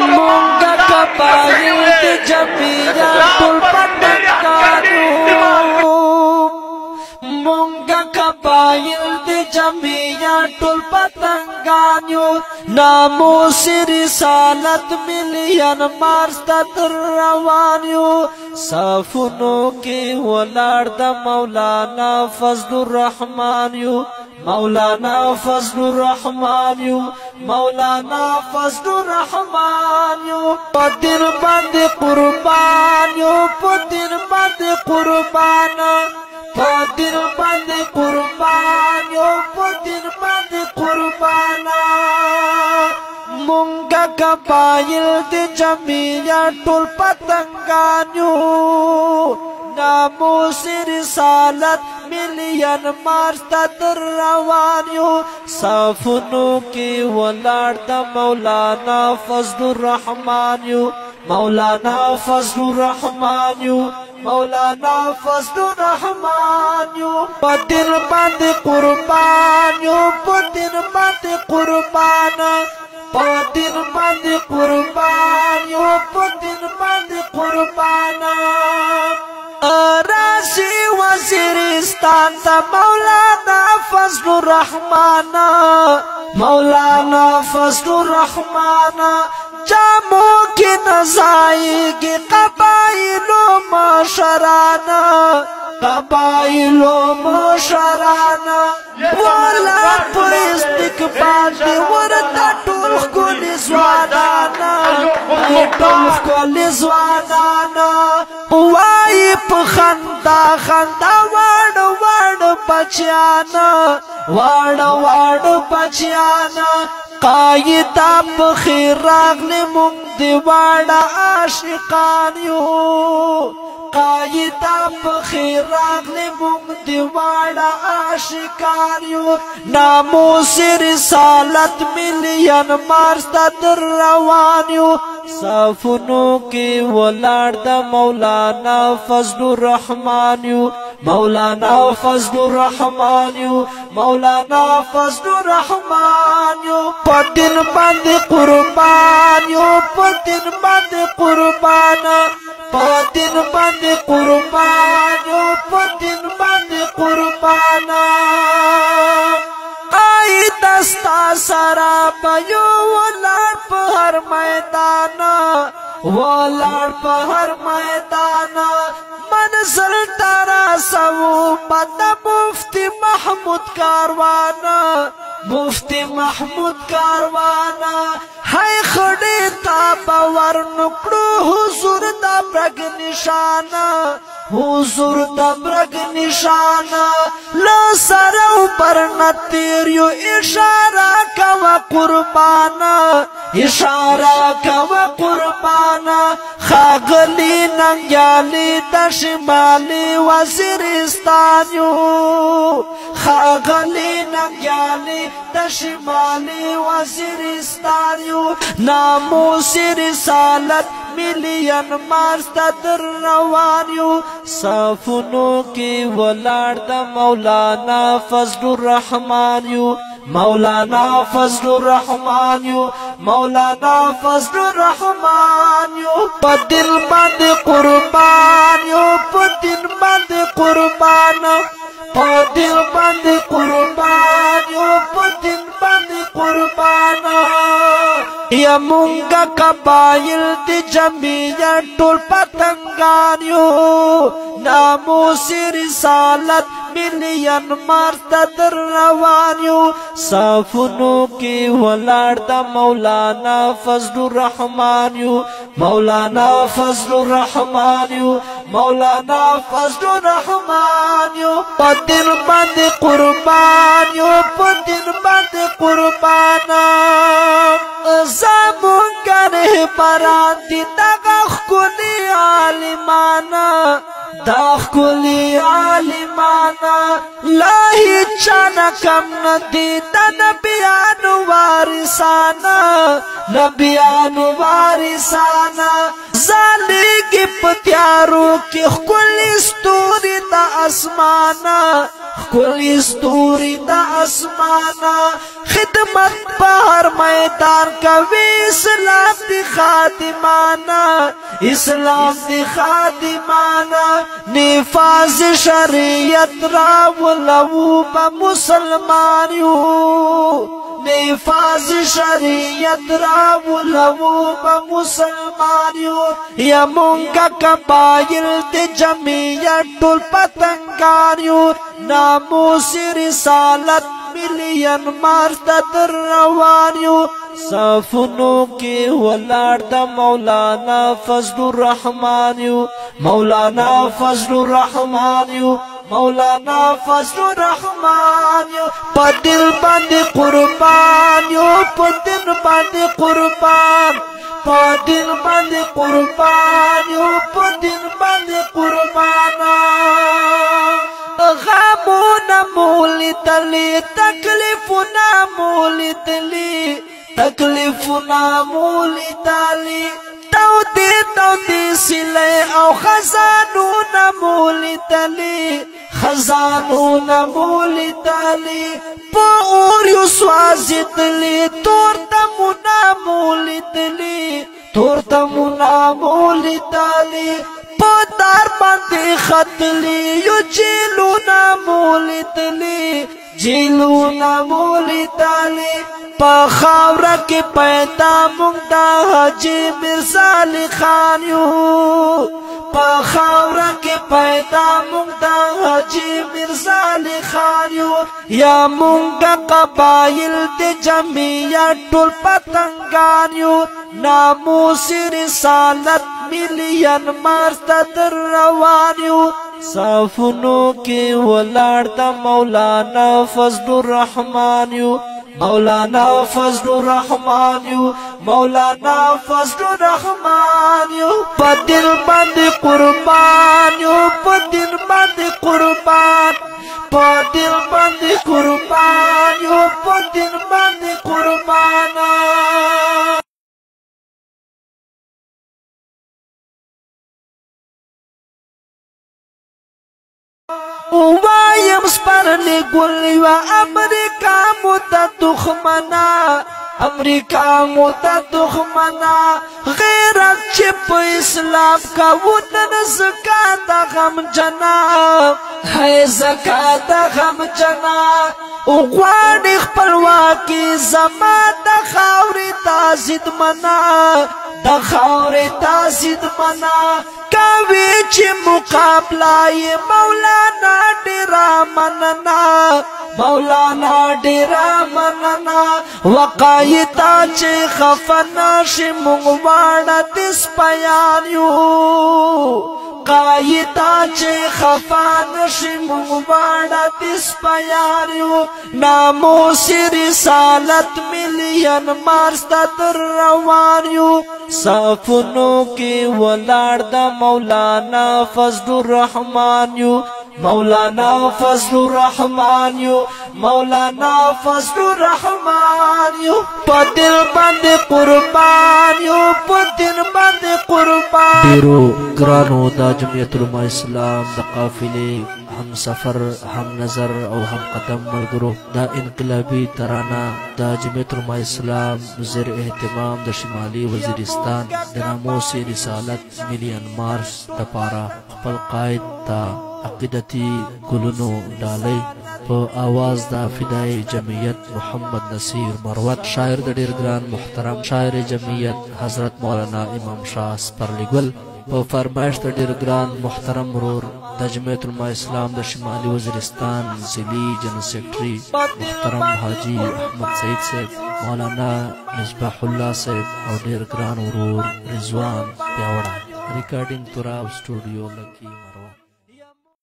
مونگا قبائل دی جمعیہ ټول پتنگانیو مونگا قبائل دی جمعیہ ټول پتنگانیو ناموس رسالت ملین مارستا در روانیو صافونو کی ولار دا مولانا فضل الرحمن یو مولانا فضل الرحمن یو مولانا فضل الرحمن یو پدر بند قربان یو پدر بند قربان پدر بند قربان یو پدر بند قربان مونگا قبائل دی جمعیہ ټول پتنگانیو ناموس رسالت ملین مارستا در روانیو صافونو کی ولار دا مولانا فضل الرحمن یو مولانا فضل الرحمن یو مولانا فضل الرحمن یو پدر بند قربان یو پدر بند قربان پدر بند قربان یو پدر بند قربان راسی وزیرستان تا مولانا فضل الرحمن مولانا فضل الرحمن جامو کی نزائی کی قبائل و معاشرانا قبائل و معاشرانا والا پر استقبال دی ورطا ټول ښکلي ځوانانا ټول ښکلي ځوانانا وای په خندا خندا واړه واړه بچیانا واړه واړه بچیانا قایدا په خیر راغلی مونږ دی واړه عاشقان یو قایدا په خیر راغلی مونږ دی واړه عاشقان یو ناموس رسالت ملین مارستا در روان یو صافونو کی ولار دا مولانا فضل الرحمن یو مولانا فضل الرحمن یو مولانا فضل الرحمن یو پدن بند قربان یو پدن بند قربان پدن بند قربان یو پدن بند قربان آئی دستا سرا پیو ولار پہر میدانا ولار پہر میدانا منزل تارا سو بدا مفتی محمود کاروانا مفتی محمود کاروانا ہے خڑی تا باور نکڑو حضور دا برگ نشانا حضور دا برگ نشانا لسرو پر نتیریو اشارہ کوا قربانا اشارہ کوا قربانا خاگلی ننگیالی دا شمالی وزیرستانیو خاگلی ننگیالی دا شمالی وزیرستانیو ناموس رسالت ملین مارستا در روانیو صافونو کی ولار دا مولانا فضل الرحمن یو مولانا فضل الرحمن یو مولانا فضل الرحمن یو پدل بند قربان یو پدل بند قربان پدل بند قربان یو پدل بند قربان یا مونگا قبائل دی جمعیہ ټول پتنگانیو ناموس رسالت ملین مارستا در روانیو صافونو کی ولار دا مولانا فضل الرحمن یو مولانا فضل الرحمن یو مولانا فضل الرحمن یو پدن بند قربان یو پدن بند قربان زمونگا رهبران دی دغه ښکلي عالمانا دا ښکلي عالمانا لا هیچا کم ندی دا نبیانو وارثانا نبیانو وارثانا زالیگی پتیارو کی ښکلي ستوري دا اسمانا ښکلي ستوري دا اسمانا خدمت په هر میدان کوي اسلام دی خادمانا اسلام دی خادمانا نفاذ شریعت راولو با مسلمان یو نفاذ شریعت راولو با مسلمان یو یا مونگا قبائل دی جمعیت ټول پتنگان یو ناموس رسالت ملین مارتا در روان یو صافنو کی ولار دا مولانا فضل الرحمن یو مولانا فضل الرحمن یو مولانا فضل الرحمن یو پا دل باندې قربان یو پا دل باندې قربان پا دل باندې قربان یو پا دل باندې قربانا غمونا مولیدلی تکلیفونا مولیدلی تکلیفونا مولیدلی تودی سلی او خزانونا مولیدلی خزانونا مولیدلی پا اوریو سوازیدلی تورتمونا مولیدلی تورتمونا مولیدلی پدار باندې خطلی یو جیلونا مولیدلی جیلونا مولیدلی پا خاورا کی پیدا مونگدا حجی مرزا علی خان یو پا خاورا کی پیدا مونگدا حجی مرزا علی خان یو یا مونگا قبائل دی جمعیت ټول پتنگان یو ناموس رسالت ملین مارتا در روان یو صافنو کی ولار دا مولانا فضل الرحمن یو مولانا فضل الرحمن یو مولانا فضل الرحمن یو پا دل باندې قربان یو پا دل باندې قربان پا دل باندې قربان یو پا دل باندې قربانا وایم سپرلی گلی و امریکا موتا دخمنا امریکا موتا دخمنا غیرت چپ اسلام کا وطن زکاة غم جنا ہے زکاة غم جنا اغوانی خپلواکی زما دا خاوری تا زد منا دا خاوری تا زد منا کاوی چی مقابلائی مولانا ڈیرا مننا مولانا ڈیرا مننا وقایتا چی خفنا شی مغوانا دس پیان یو قایتا چی خفانا شی مغوانا دس پیان یو ناموس رسالت ملین مارستا در روان یو صافنو کی ولار دا مولانا فضل الرحمن یو مولانا فضل الرحمن یو مولانا فضل الرحمن یو پا دل باندې قربان یو پا دل باندې قربان ډیرو ګرانو دا جمعیت علماء اسلام د قافلې هم سفر هم نظر او هم قدم ملګرو دا انقلابی ترانه دا جمعیت علماء اسلام زیر اهتمام د شمالي وزیرستان د ناموس رسالت ملین مارش دپاره خپل قائد تا عقیدتی گلونو ډالۍ په آواز دا فدای جمعیت محمد نصیر مروت شاعر د ډیر ګران محترم شاعر جمعیت حضرت مولانا امام شاه سپرلیګل په فرمایش د ډیر ګران محترم ورور د جمعیت علماء اسلام د شمالي وزیرستان ضلعي جنرال سیکرټري محترم حاجی احمد سعید صاحب مولانا مصباح الله صاحب او ډیر ګران ورور رضوان پیاوړه ریکارډینګ توراب سټوډیو لکی مروت